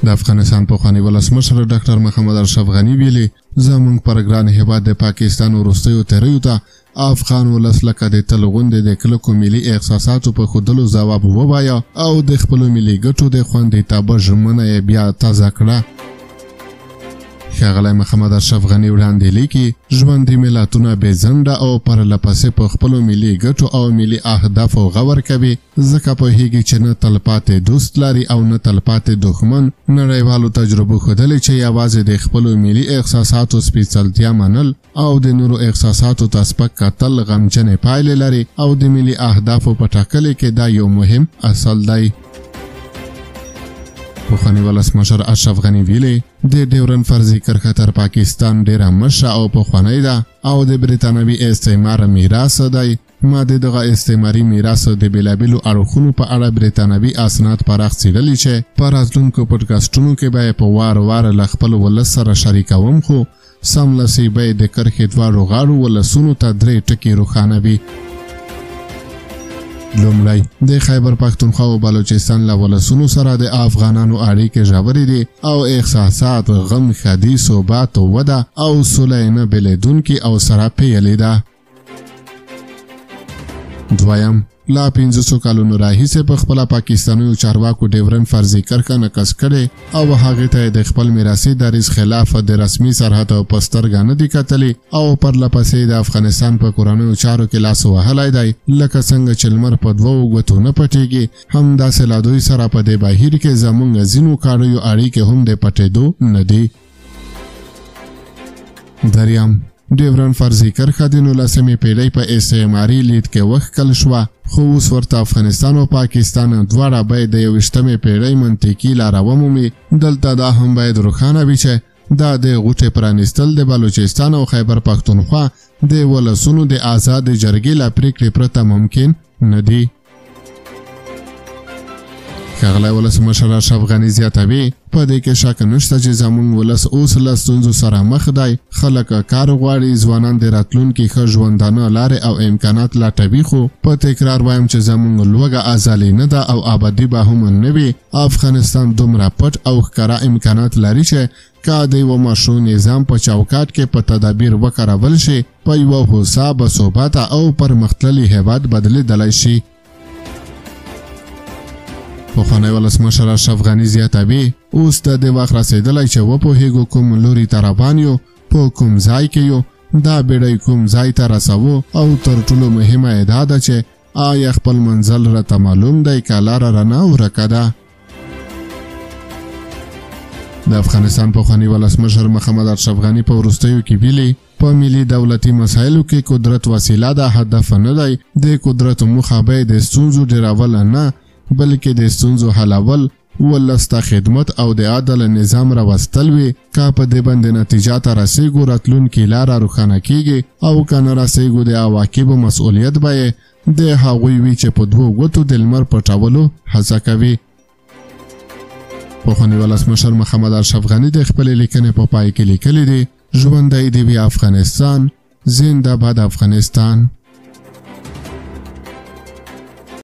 د افغانستان پخوانی ولسمشر ډاکټر محمد اشرف غني ویلي زموږ پر ګران هیواد د پاکستان وروستیو تیریو ته افغان ولس لکه د تل غوندې د کلکو ملي احساساتو په ښودلو ځواب ووایه او د خپلو ملي ګټو د خوندیتابه ژمنه یې بیا تازه کړه. ښاغلی محمد اشرف غني وړاندې لیکي ژوندي ملتونه بې ځنډه او پرله پسې په خپلو ملي ګټو او ملي اهدافو غور کوي ځکه پوهیږي چې نه تلپاتې دوست لري او نه تلپاتې دښمن. نړیوالو تجربو ښودلې چې یوازې د خپلو ملي احساساتو سپېڅلتیا منل او د نورو احساساتو ته سپک کتل غمجنې پایلې لري او د ملي اهدافو په ټاکلې کې دا یو مهم اصل دی. پخوانی ولسمشر اشرف غني ویلي د ډیورن فرضي کرښه تر پاکستان ډیره مشره او پخوانۍ ده او د برټانوي استعمار میراث دی. ما د دغه استعماري میراث د بېلابېلو اړخونو په اړه برټانوي اسناد پراخ څېړلي چې په راتلونکو پډکاسټونو کې به یې په وار وار له خپل ولس سره شریکوم خو سملاسي به یې د کرښې دواړو غاړو ولسونو ته 3 ټکي روښانوي. لومړی د خیبر پښتونخوا او بلوچستان له ولسونو سره د افغانانو اړیکې ژورې دي او احساسات غم ښادي ثبات وده او سوله یې نه بېلېدونکې او سره پیلې ده. دویم لا 500 کالونو راهیسې په خپله پاکستانیو چارواکو ډیورن فرضي کرښه نقض کړې او هغې ته یې د خپل میراثي دریځ خلاف د رسمي سرحد په سترګه نه دي کتلي او پرله پسې د افغانستان په کورنیو چارو کې لاس وهلی دی لکه څنګه چې لمر په 2 ګوتو نه پټېږي همداسې له دوی سره په دې بهیر کې زموږ ځینو کاڼیو اړیکې هم د پټېدو نه دي. دریم ډیورن فرضي کرښه د 19مې پیړۍ په استعماري لید کې وښکل شوه خو اوس ورته افغانستان او پاکستان دواړه باید د 21مې پیړۍ منطقي لاره ومومي. دلته دا هم باید روښانه وي چې دا د غوټې پرانیستل د بلوچستان او خیبر پښتونخوا د ولسونو د آزاد جرګې له پرېکړې پرته ممکن نه دي. ښاغلی ولسمشر اشرف غني زیاتوي په دې کې شک نشته چې زموږ ولس اوس له ستونزو سره مخ دی. خلک کار غواړي ځوانان د راتلونکي ښه ژوندانه لارې او امکانات لټوي خو په تکرار وایم چې زموږ لوږه ازلي نه ده او ابدي به هم نه وي. افغانستان دومره پټ او ښکاره امکانات لري چې که د یوه مشروع نظام په چوکاټ کې په تدابیر وکارول شي په یوه هوسا باثباته او پرمختللي هیواد بدلېدلی شي. پخوانی ولسمشر اشرف غني زیاتوي اوس د دې وخت رسېدلی چې وپوهېږو کوم لوري ته روان یو په کوم ځای کې یو دا بیړۍ کوم ځای ته رسوو او تر ټولو مهمه یې دا ده چې آیا خپل منزل راته معلوم دی که لاره رانه ورکه ده. د افغانستان پخوانی ولسمشر محمد اشرف غني په وروستیو کې ویلي په ملي دولتي مسایلو کې قدرت وسیله ده هدف نه دی. د قدرت موخه به د ستونزو ډیرول نه بلکې د ستونزو حلول ولس ته خدمت او د عادل نظام راوستل وي. که په دې باندې نتیجه ته رسېږو راتلونکې لاره روښانه کیږي او که نه رسېږو د عواقبو مسؤلیت به یې د هغوی وي چې په 2 ګوتو د لمر پټولو هڅه کوي. پخوانی ولسمشر محمد اشرف غني د خپلې لیکنې په پای کې لیکلي دي ژوندی دې وي افغانستان زنده باد افغانستان.